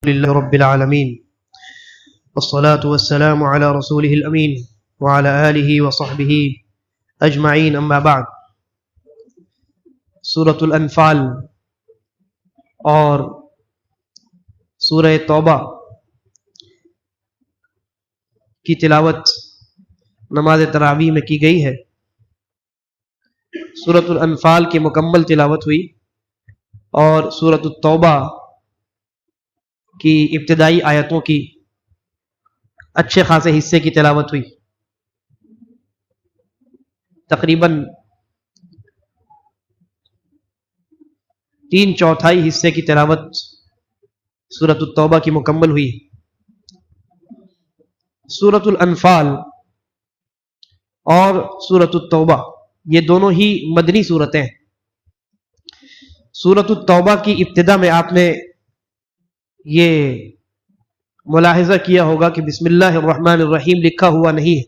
لله رب العالمين والصلاة والسلام على رسوله الأمين وعلى آله وصحبه أجمعين أما بعد سورة الانفال اور سورہ توبہ کی تلاوت نماز تراویح میں کی گئی ہے۔ سورۃ الانفال کی مکمل تلاوت ہوئی اور سورۃ التوبہ کی ابتدائی آیتوں کی اچھے خاصے حصے کی تلاوت ہوئی۔ تقریباً 3/4 حصے کی تلاوت سورۃ التوبہ کی مکمل ہوئی۔ سورۃ الانفال اور سورۃ التوبہ یہ دونوں ہی مدنی سورتیں ہیں۔ سورۃ التوبہ کی ابتدا میں آپ نے یہ ملاحظہ کیا ہوگا کہ بسم اللہ الرحمن الرحیم لکھا ہوا نہیں ہے۔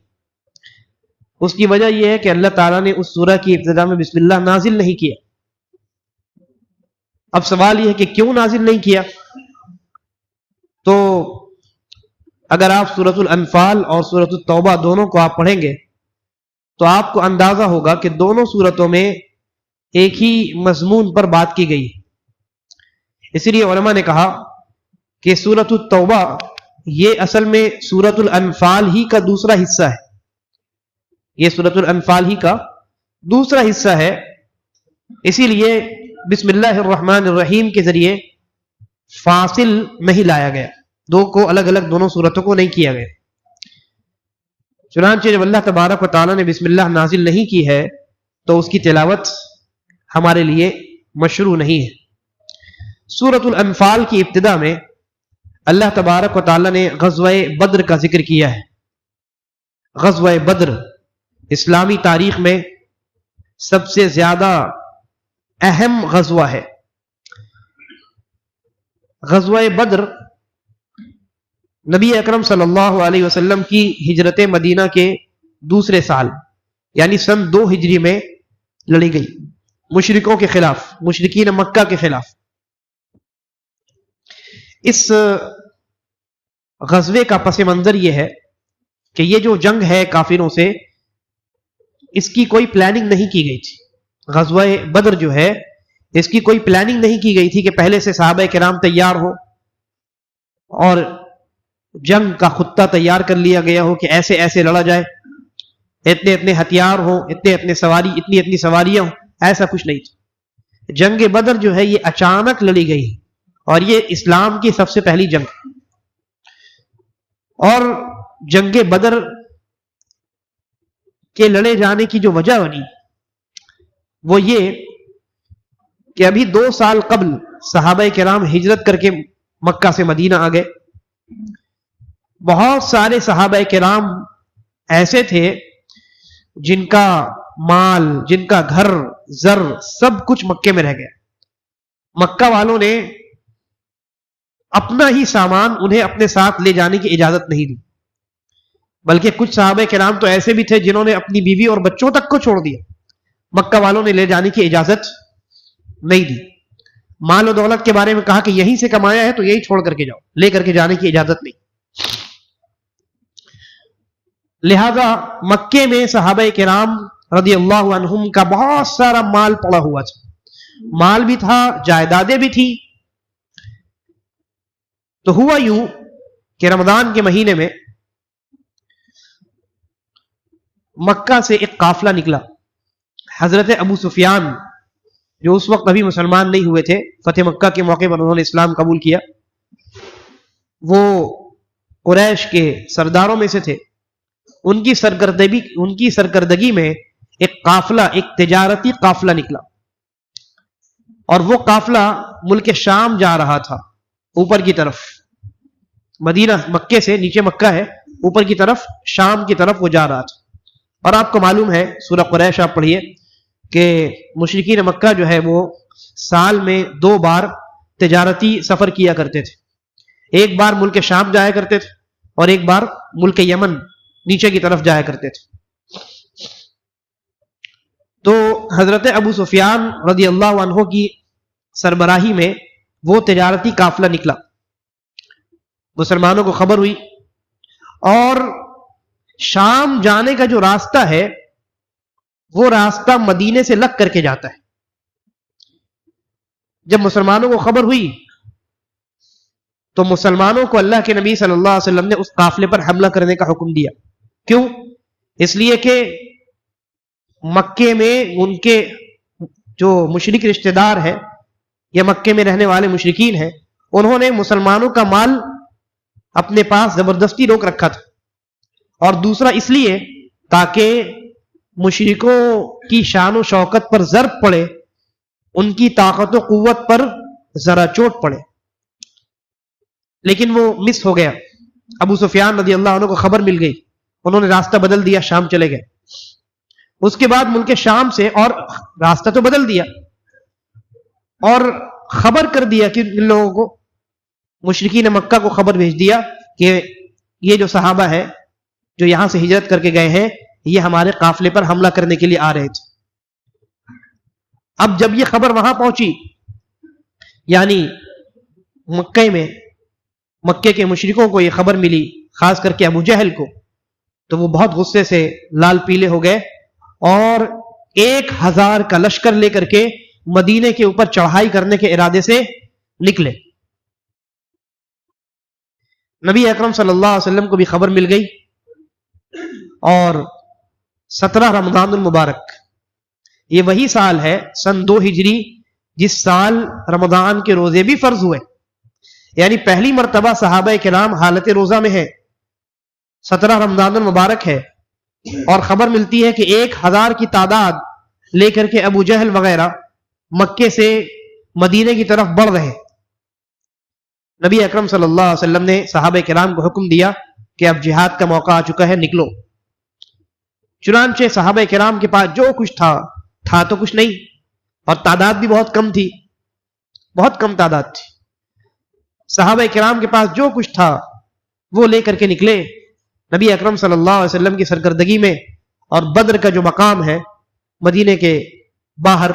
اس کی وجہ یہ ہے کہ اللہ تعالیٰ نے اس سورہ کی ابتدا میں بسم اللہ نازل نہیں کیا۔ اب سوال یہ ہے کہ کیوں نازل نہیں کیا؟ تو اگر آپ سورۃ الانفال اور سورۃ التوبہ دونوں کو آپ پڑھیں گے تو آپ کو اندازہ ہوگا کہ دونوں سورتوں میں ایک ہی مضمون پر بات کی گئی۔ اسی لیے علماء نے کہا کہ سورۃ التوبہ یہ اصل میں سورۃ الانفال ہی کا دوسرا حصہ ہے۔ یہ سورۃ الانفال ہی کا دوسرا حصہ ہے، اسی لیے بسم اللہ الرحمن الرحیم کے ذریعے فاصل نہیں لایا گیا، دو کو الگ الگ دونوں سورتوں کو نہیں کیا گیا۔ چنانچہ جب اللہ تبارک و تعالیٰ نے بسم اللہ نازل نہیں کی ہے تو اس کی تلاوت ہمارے لیے مشروع نہیں ہے۔ سورۃ الانفال کی ابتدا میں اللہ تبارک و تعالیٰ نے غزوہ بدر کا ذکر کیا ہے۔ غزوہ بدر اسلامی تاریخ میں سب سے زیادہ اہم غزوہ ہے۔ غزوہ بدر نبی اکرم صلی اللہ علیہ وسلم کی ہجرت مدینہ کے دوسرے سال یعنی سن 2 ہجری میں لڑی گئی، مشرکوں کے خلاف، مشرکین مکہ کے خلاف۔ اس غزوے کا پس منظر یہ ہے کہ یہ جو جنگ ہے کافروں سے، اس کی کوئی پلاننگ نہیں کی گئی تھی۔ غزوہ بدر جو ہے اس کی کوئی پلاننگ نہیں کی گئی تھی کہ پہلے سے صحابہ کرام تیار ہو اور جنگ کا خطہ تیار کر لیا گیا ہو کہ ایسے ایسے لڑا جائے، اتنے اتنے ہتھیار ہوں، اتنی سواریاں ہوں، ایسا کچھ نہیں تھا۔ جنگ بدر جو ہے یہ اچانک لڑی گئی اور یہ اسلام کی سب سے پہلی جنگ۔ اور جنگ بدر کے لڑے جانے کی جو وجہ بنی وہ یہ کہ ابھی 2 سال قبل صحابہ کرام ہجرت کر کے مکہ سے مدینہ آ گئے۔ بہت سارے صحابہ کرام ایسے تھے جن کا مال، جن کا گھر، زر، سب کچھ مکے میں رہ گیا۔ مکہ والوں نے اپنا ہی سامان انہیں اپنے ساتھ لے جانے کی اجازت نہیں دی، بلکہ کچھ صحابہ کرام تو ایسے بھی تھے جنہوں نے اپنی بیوی اور بچوں تک کو چھوڑ دیا، مکہ والوں نے لے جانے کی اجازت نہیں دی۔ مال و دولت کے بارے میں کہا کہ یہیں سے کمایا ہے تو یہی چھوڑ کر کے جاؤ، لے کر کے جانے کی اجازت نہیں۔ لہذا مکے میں صحابہ کرام رضی اللہ عنہم کا بہت سارا مال پڑا ہوا تھا، مال بھی تھا، جائیدادیں بھی تھی۔ تو ہوا یوں کہ رمضان کے مہینے میں مکہ سے ایک قافلہ نکلا۔ حضرت ابو سفیان جو اس وقت ابھی مسلمان نہیں ہوئے تھے، فتح مکہ کے موقع پر انہوں نے اسلام قبول کیا، وہ قریش کے سرداروں میں سے تھے۔ ان کی سرکردگی میں ایک قافلہ، ایک تجارتی قافلہ نکلا، اور وہ قافلہ ملک شام جا رہا تھا، اوپر کی طرف۔ مدینہ مکے سے نیچے مکہ ہے، اوپر کی طرف شام کی طرف وہ جا رہا تھا۔ اور آپ کو معلوم ہے سورہ قریش آپ پڑھیے کہ مشرکین مکہ جو ہے وہ سال میں 2 بار تجارتی سفر کیا کرتے تھے، ایک بار ملک شام جایا کرتے تھے اور ایک بار ملک یمن نیچے کی طرف جایا کرتے تھے۔ تو حضرت ابو سفیان رضی اللہ عنہ کی سربراہی میں وہ تجارتی قافلہ نکلا مسلمانوں کو خبر ہوئی اور شام جانے کا جو راستہ ہے وہ راستہ مدینے سے لگ کر کے جاتا ہے. جب مسلمانوں کو خبر ہوئی تو مسلمانوں کو اللہ کے نبی صلی اللہ علیہ وسلم نے اس قافلے پر حملہ کرنے کا حکم دیا. کیوں؟ اس لیے کہ مکے میں ان کے جو مشرک رشتہ دار ہیں یا مکے میں رہنے والے مشرکین ہیں، انہوں نے مسلمانوں کا مال اپنے پاس زبردستی روک رکھا تھا، اور دوسرا اس لیے تاکہ مشرکوں کی شان و شوکت پر ضرب پڑے، ان کی طاقت و قوت پر ذرا چوٹ پڑے. لیکن وہ مس ہو گیا. ابو سفیان رضی اللہ عنہ کو خبر مل گئی، انہوں نے راستہ بدل دیا، شام چلے گئے. اس کے بعد ملک شام سے اور راستہ تو بدل دیا اور خبر کر دیا کہ ان لوگوں کو، مشرکین مکہ کو خبر بھیج دیا کہ یہ جو صحابہ ہے جو یہاں سے ہجرت کر کے گئے ہیں یہ ہمارے قافلے پر حملہ کرنے کے لیے آ رہے تھے. اب جب یہ خبر وہاں پہنچی، یعنی مکے کے مشرکوں کو یہ خبر ملی، خاص کر کے ابو جہل کو، تو وہ بہت غصے سے لال پیلے ہو گئے اور 1000 کا لشکر لے کر کے مدینے کے اوپر چڑھائی کرنے کے ارادے سے نکلے. نبی اکرم صلی اللہ علیہ وسلم کو بھی خبر مل گئی اور 17 رمضان المبارک، یہ وہی سال ہے سن 2 ہجری جس سال رمضان کے روزے بھی فرض ہوئے، یعنی پہلی مرتبہ صحابہ کرام حالت روزہ میں ہے. 17 رمضان المبارک ہے اور خبر ملتی ہے کہ 1000 کی تعداد لے کر کے ابو جہل وغیرہ مکے سے مدینے کی طرف بڑھ رہے. نبی اکرم صلی اللہ علیہ وسلم نے صحابہ کرام کو حکم دیا کہ اب جہاد کا موقع آ چکا ہے، نکلو. چنانچہ صحابہ کرام کے پاس جو کچھ تھا تو کچھ نہیں، اور تعداد بھی بہت کم تھی، بہت کم تعداد تھی. صحابہ کرام کے پاس جو کچھ تھا وہ لے کر کے نکلے. نبی اکرم صلی اللہ علیہ وسلم کی سرکردگی میں اور بدر کا جو مقام ہے مدینے کے باہر،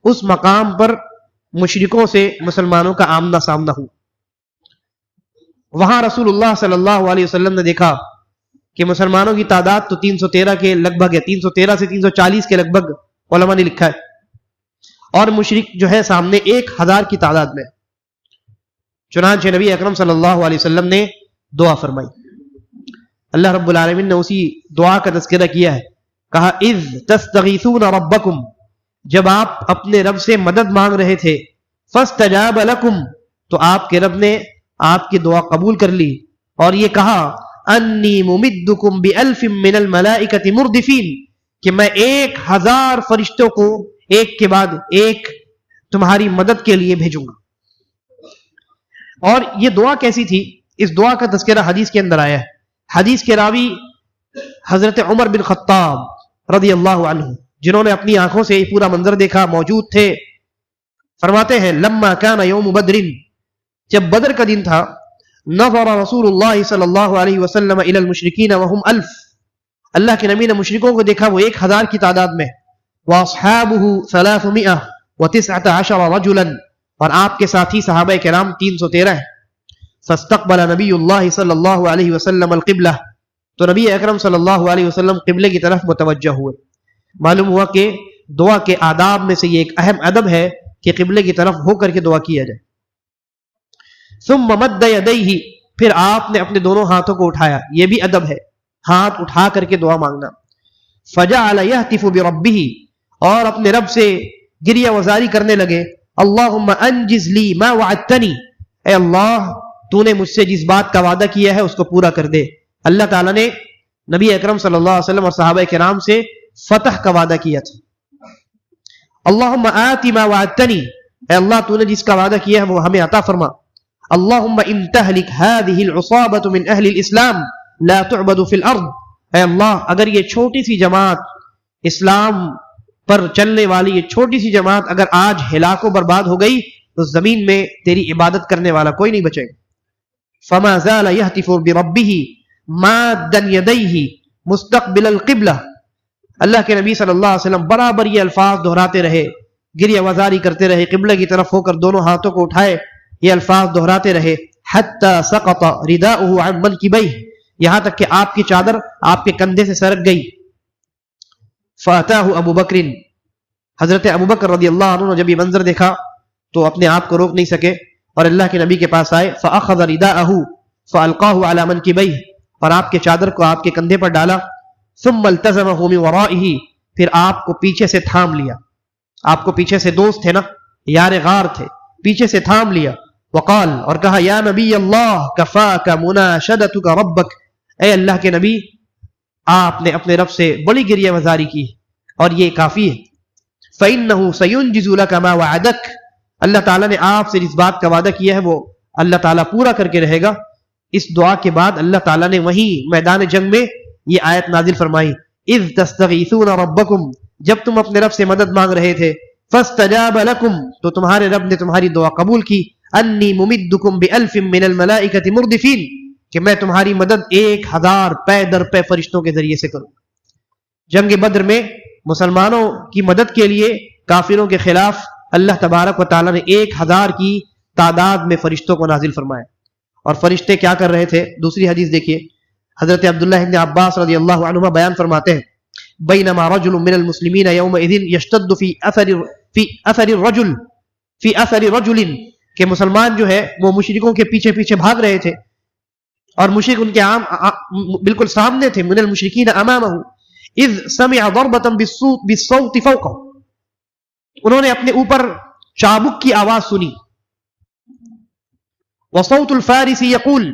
اس مقام پر مشرکوں سے مسلمانوں کا آمنا سامنا ہوا. وہاں رسول اللہ صلی اللہ علیہ وسلم نے دیکھا کہ مسلمانوں کی تعداد تو 313 کے لگ بھگ ہے، 313 سے 340 کے لگ بھگ علماء نے لکھا ہے، اور مشرک جو ہے سامنے 1000 کی تعداد میں. چنانچہ نبی اکرم صلی اللہ علیہ وسلم نے دعا فرمائی. اللہ رب العالمین نے اسی دعا کا تذکرہ کیا ہے، کہا اذ تستغیثون ربکم، جب آپ اپنے رب سے مدد مانگ رہے تھے، فاستجاب لکم، تو آپ کے رب نے آپ کی دعا قبول کر لی اور یہ کہا انی ممدکم بألف من الملائکۃ مردفین، کہ میں 1000 فرشتوں کو ایک کے بعد ایک تمہاری مدد کے لیے بھیجوں گا. اور یہ دعا کیسی تھی؟ اس دعا کا تذکرہ حدیث کے اندر آیا ہے. حدیث کے راوی حضرت عمر بن خطاب رضی اللہ عنہ، جنہوں نے اپنی آنکھوں سے یہ پورا منظر دیکھا، موجود تھے، فرماتے ہیں لما کان یوم بدر، جب بدر کا دن تھا، نظر رسول اللہ صلی اللہ علیہ وسلم الی المشرکین وهم 1000، اللہ کے نبی نے مشرکوں کو دیکھا وہ 1000 کی تعداد میں، واصحابہ 319 رجلا، اور آپ کے ساتھی صحابہ کرام 313 ہیں. فاستقبل نبی اللہ صلی اللہ علیہ وسلم القبلہ، تو نبی اکرم صلی اللہ علیہ وسلم قبلے کی طرف متوجہ ہوئے. معلوم ہوا کہ دعا کے آداب میں سے یہ ایک اہم ادب ہے کہ قبلے کی طرف ہو کر کے دعا کیا جائے. ثم مد یدیہ، پھر آپ نے اپنے دونوں ہاتھوں کو اٹھایا، یہ بھی ادب ہے، ہاتھ اٹھا کر کے دعا مانگنا. فجعل یہتف بربہ، اور اپنے رب سے گریہ وزاری کرنے لگے، اللہم انجز لی ما وعدتنی، اے اللہ تو نے مجھ سے جس بات کا وعدہ کیا ہے اس کو پورا کر دے. اللہ تعالیٰ نے نبی اکرم صلی اللہ علیہ وسلم اور صحابہ کرام سے فتح کا وعدہ کیا تھا. اللہم آتی ما وعدتنی، اے اللہ تو نے جس کا وعدہ کیا ہے وہ ہمیں عطا فرما. اللہم ان تہلک هذه العصابة من اہل الاسلام لا تعبد فی الارض، اے اللہ اگر یہ چھوٹی سی جماعت، اسلام پر چلنے والی یہ چھوٹی سی جماعت اگر آج ہلاک و برباد ہو گئی تو زمین میں تیری عبادت کرنے والا کوئی نہیں بچے گا. فما زال یہتف بربہ مادا یدیہ مستقبل القبلہ، اللہ کے نبی صلی اللہ علیہ وسلم برابر یہ الفاظ دہراتے رہے، گریہ وزاری کرتے رہے، قبلہ کی طرف ہو کر دونوں ہاتھوں کو اٹھائے، یہ الفاظ دہراتے رہے، حتی سقط رداؤه عن منکبیہ، یہاں تک کہ آپ کی چادر آپ کے کندھے سے سرک گئی. فاتاہ ابو بکر، حضرت ابو بکر رضی اللہ عنہ نے جب یہ منظر دیکھا تو اپنے آپ کو روک نہیں سکے اور اللہ کے نبی کے پاس آئے. فاخذ رداءه فالقاه على منکبیہ، اور آپ کے چادر کو آپ کے کندھے پر ڈالا. ثم التزمه من ورائه، پھر آپ کو پیچھے سے تھام لیا. آپ کو پیچھے سے دوست تھے نا، یار غار تھے، پیچھے سے تھام لیا. وقال، اور کہا، یا نبی اللہ کفاک مناشدتک ربک، اے اللہ کے نبی آپ نے اپنے رب سے بڑی گریہ مزاری کی اور یہ کافی ہے. فإنه سينجز لك ما وعدك، اللہ تعالیٰ نے آپ سے جس بات کا وعدہ کیا ہے وہ اللہ تعالیٰ پورا کر کے رہے گا. اس دعا کے بعد اللہ تعالیٰ نے وہیں میدان جنگ میں یہ آیت نازل فرمائی. اذ تستغیثون ربکم، جب تم اپنے رب سے مدد مانگ رہے تھے. فاستجاب لکم، تو تمہارے رب نے تمہاری دعا قبول کی. انی ممدکم بألف من الملائکۃ مردفین، کہ میں تمہاری مدد 1000 پے در پے فرشتوں کے ذریعے سے کروں. جنگ بدر میں مسلمانوں کی مدد کے لیے کافروں کے خلاف اللہ تبارک و تعالیٰ نے 1000 کی تعداد میں فرشتوں کو نازل فرمایا. اور فرشتے کیا کر رہے تھے؟ دوسری حدیث دیکھیے، حضرت عبداللہ بن عباس رضی اللہ عنہما بیان فرماتے ہیں، بینما رجل من المسلمین یومئذ یشتد فی اثر رجل، کہ مسلمان جو ہے وہ مشرکوں کے پیچھے پیچھے بھاگ رہے تھے اور مشرک ان کے بالکل سامنے تھے. من المشرکین امامہ اذ سمع ضربۃ بالصوت فوقہ، انہوں نے اپنے اوپر چابک کی آواز سنی. وصوت الفارس یقول،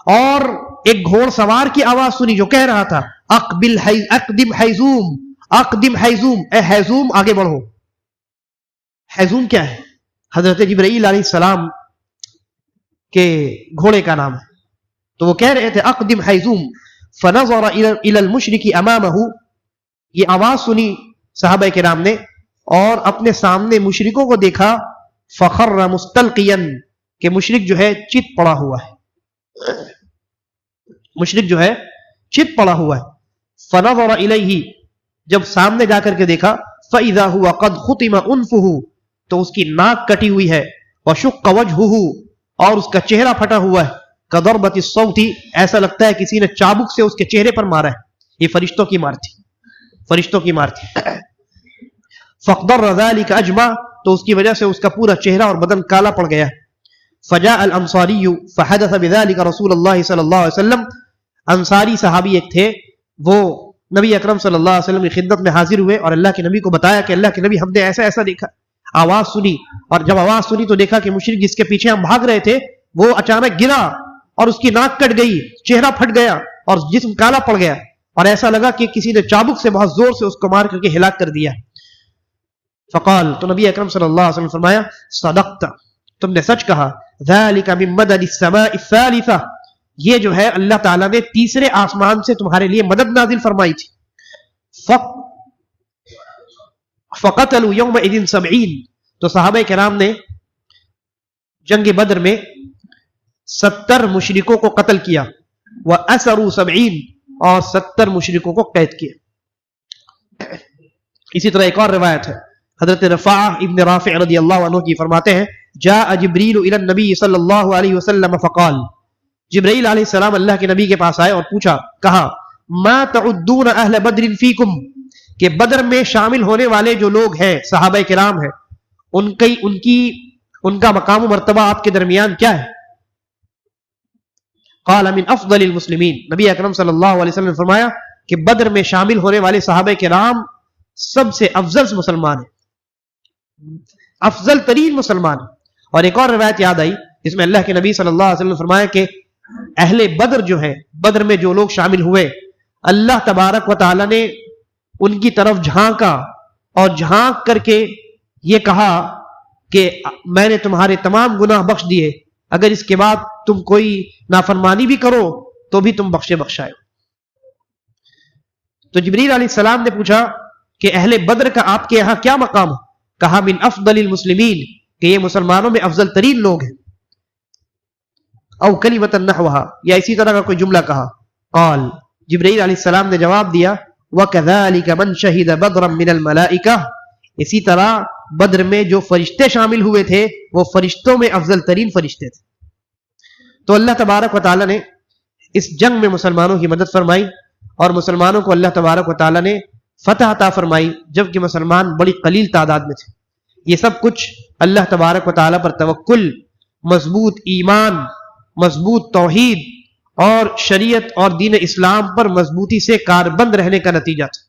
اور ایک گھوڑ سوار کی آواز سنی جو کہہ رہا تھا، اقدم حیزوم، اقدم حیزوم، اے حیزوم آگے بڑھو. حیزوم کیا ہے؟ حضرت جبرائیل علیہ السلام کے گھوڑے کا نام ہے. تو وہ کہہ رہے تھے اقدم حیزوم. فنظر الى المشرک امامہ، یہ آواز سنی صحابہ کرام نے اور اپنے سامنے مشرکوں کو دیکھا. فخر مستلقیا، کہ مشرک جو ہے چت پڑا ہوا ہے، مشرک جو ہے چت پڑا ہوا ہے. فنظر الیہ، جب سامنے جا کر کے دیکھا، فاذا هو قد ختم انفہ، تو اس کی ناک کٹی ہوئی ہے. وشق وجہہ، اور اس کا چہرہ پھٹا ہوا ہے. کضربۃ الصوت، ایسا لگتا ہے کسی نے چابک سے اس کے چہرے پر مارا ہے. یہ فرشتوں کی مار تھی، فرشتوں کی مار تھی. فاخضر ذلک اجمع، تو اس کی وجہ سے اس کا پورا چہرہ اور بدن کالا پڑ گیا. فجاء الانصاری فحدث بذلك رسول اللہ صلی اللہ علیہ وسلم، انصاری صحابی ایک تھے، وہ نبی اکرم صلی اللہ علیہ وسلم کی خدمت میں حاضر ہوئے اور اللہ کے نبی کو بتایا کہ اللہ کے نبی ہم نے ایسا ایسا دیکھا. آواز سنی، اور جب آواز سنی تو دیکھا کہ مشرک جس کے پیچھے ہم بھاگ رہے تھے وہ اچانک گرا اور اس کی ناک کٹ گئی، چہرہ پھٹ گیا اور جسم کالا پڑ گیا، اور ایسا لگا کہ کسی نے چابک سے بہت زور سے اس کو مار کر کے ہلاک کر دیا. فقال، تو نبی اکرم صلی اللہ علیہ وسلم فرمایا، صدقت، تم نے سچ کہا. ذلك من مدد السماء الثالثة، یہ جو ہے اللہ تعالیٰ نے تیسرے آسمان سے تمہارے لیے مدد نازل فرمائی تھی. فقتلوا يومئذ 70، تو صحابہ کرام نے جنگ بدر میں 70 مشرکوں کو قتل کیا. وَأَسَرُوا 70، اور 70 مشرکوں کو قید کیا. اسی طرح ایک اور روایت ہے، حضرت رفاعہ ابن رافع رضی اللہ عنہ کی فرماتے ہیں، جاء جبریل الی النبی صلی اللہ علیہ وسلم فقال، جبرائیل علیہ السلام اللہ کے نبی کے پاس آئے اور پوچھا، کہا، ما تعدون اہل بدر فیکم، کہ بدر میں شامل ہونے والے جو لوگ ہیں صحابہ کرام ہیں ان کا مقام و مرتبہ آپ کے درمیان کیا ہے؟ قال من افضل المسلمین، نبی اکرم صلی اللہ علیہ وسلم نے فرمایا کہ بدر میں شامل ہونے والے صحابہ کرام سب سے افضل مسلمان ہیں، افضل ترین مسلمان ہیں. اور ایک اور روایت یاد آئی جس میں اللہ کے نبی صلی اللہ علیہ وسلم نے فرمایا کہ اہل بدر جو ہے، بدر میں جو لوگ شامل ہوئے، اللہ تبارک و تعالی نے ان کی طرف جھانکا اور جھانک کر کے یہ کہا کہ میں نے تمہارے تمام گناہ بخش دیے، اگر اس کے بعد تم کوئی نافرمانی بھی کرو تو بھی تم بخشائے. تو جبریل علیہ السلام نے پوچھا کہ اہل بدر کا آپ کے یہاں کیا مقام ہے؟ کہا من افضل المسلمین، کہ یہ مسلمانوں میں افضل ترین لوگ ہیں. او کلمۃ نحوها، یا اسی طرح کا کوئی جملہ کہا. قال، جبرائیل علیہ السلام نے جواب دیا، وَكَذَلِكَ مَنْ شَهِدَ بَدْرًا مِنَ الْمَلَائِكَةِ، اسی طرح بدر میں جو فرشتے شامل ہوئے تھے وہ فرشتوں میں افضل ترین فرشتے تھے. تو اللہ تبارک و تعالیٰ نے اس جنگ میں مسلمانوں کی مدد فرمائی اور مسلمانوں کو اللہ تبارک و تعالیٰ نے فتح عطا فرمائی، جبکہ مسلمان بڑی قلیل تعداد میں تھے۔ یہ سب کچھ اللہ تبارک و تعالیٰ پر توکل، مضبوط ایمان، مضبوط توحید اور شریعت اور دین اسلام پر مضبوطی سے کاربند رہنے کا نتیجہ تھا،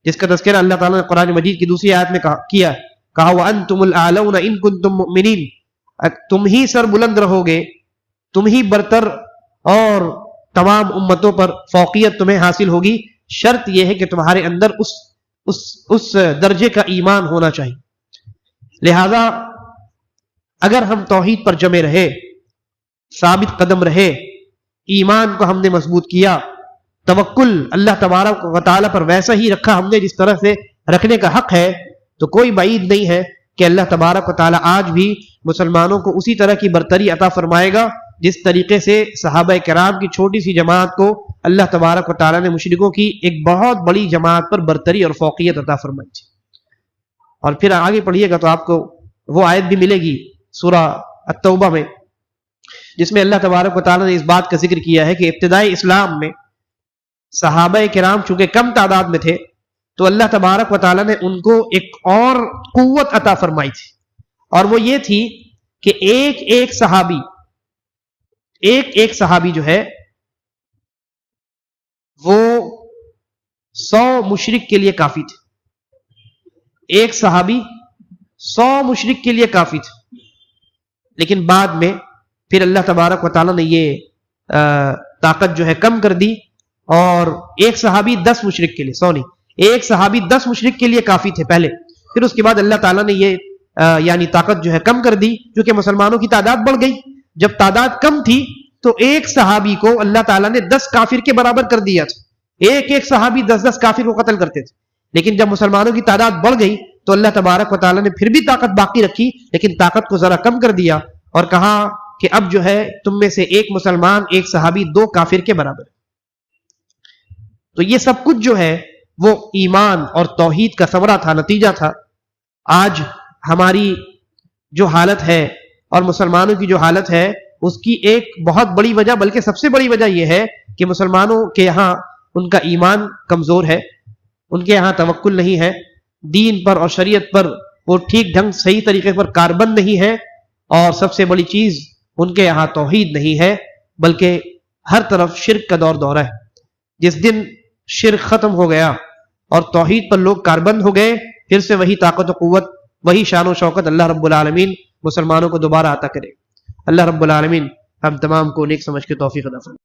جس کا تذکرہ اللہ تعالیٰ نے قرآن مجید کی دوسری آیت میں کیا وَأَنْتُمُ الْأَعْلَوْنَ إِن كُنتُم مُؤْمِنِينَ، تم ہی سر بلند رہو گے، تم ہی برتر اور تمام امتوں پر فوقیت تمہیں حاصل ہوگی، شرط یہ ہے کہ تمہارے اندر اس درجے کا ایمان ہونا چاہیے۔ لہذا اگر ہم توحید پر جمے رہے، ثابت قدم رہے، ایمان کو ہم نے مضبوط کیا، توکل اللہ تبارک و تعالیٰ پر ویسا ہی رکھا ہم نے جس طرح سے رکھنے کا حق ہے، تو کوئی بعید نہیں ہے کہ اللہ تبارک و تعالیٰ آج بھی مسلمانوں کو اسی طرح کی برتری عطا فرمائے گا جس طریقے سے صحابہ کرام کی چھوٹی سی جماعت کو اللہ تبارک و تعالیٰ نے مشرکوں کی ایک بہت بڑی جماعت پر برتری اور فوقیت عطا فرمائی تھی۔ اور پھر آگے پڑھیے گا تو آپ کو وہ آیت بھی ملے گی سورہ التوبہ میں، جس میں اللہ تبارک و تعالیٰ نے اس بات کا ذکر کیا ہے کہ ابتدائی اسلام میں صحابہ کرام چونکہ کم تعداد میں تھے تو اللہ تبارک و تعالیٰ نے ان کو ایک اور قوت عطا فرمائی تھی، اور وہ یہ تھی کہ ایک صحابی جو ہے وہ 100 مشرک کے لیے کافی تھے، ایک صحابی 100 مشرک کے لیے کافی تھے۔ لیکن بعد میں پھر اللہ تبارک و تعالیٰ نے یہ طاقت جو ہے کم کر دی، اور ایک صحابی 10 مشرک کے لیے ایک صحابی 10 مشرک کے لیے کافی تھے پہلے، پھر اس کے بعد اللہ تعالیٰ نے یہ یعنی طاقت جو ہے کم کر دی، کیونکہ مسلمانوں کی تعداد بڑھ گئی۔ جب تعداد کم تھی تو ایک صحابی کو اللہ تعالیٰ نے 10 کافر کے برابر کر دیا تھا، ایک صحابی 10 کافر کو قتل کرتے تھے۔ لیکن جب مسلمانوں کی تعداد بڑھ گئی تو اللہ تبارک و تعالیٰ نے پھر بھی طاقت باقی رکھی، لیکن طاقت کو ذرا کم کر دیا اور کہا کہ اب جو ہے تم میں سے ایک مسلمان، ایک صحابی 2 کافر کے برابر۔ تو یہ سب کچھ جو ہے وہ ایمان اور توحید کا ثمرہ تھا، نتیجہ تھا۔ آج ہماری جو حالت ہے اور مسلمانوں کی جو حالت ہے اس کی ایک بہت بڑی وجہ، بلکہ سب سے بڑی وجہ یہ ہے کہ مسلمانوں کے یہاں ان کا ایمان کمزور ہے، ان کے یہاں توکل نہیں ہے، دین پر اور شریعت پر وہ ٹھیک ڈھنگ صحیح طریقے پر کاربند نہیں ہے، اور سب سے بڑی چیز ان کے یہاں توحید نہیں ہے، بلکہ ہر طرف شرک کا دورہ ہے۔ جس دن شرک ختم ہو گیا اور توحید پر لوگ کاربند ہو گئے، پھر سے وہی طاقت و قوت، وہی شان و شوکت اللہ رب العالمین مسلمانوں کو دوبارہ عطا کرے۔ اللہ رب العالمین ہم تمام کو نیک سمجھ کے توفیق عطا فرمائے۔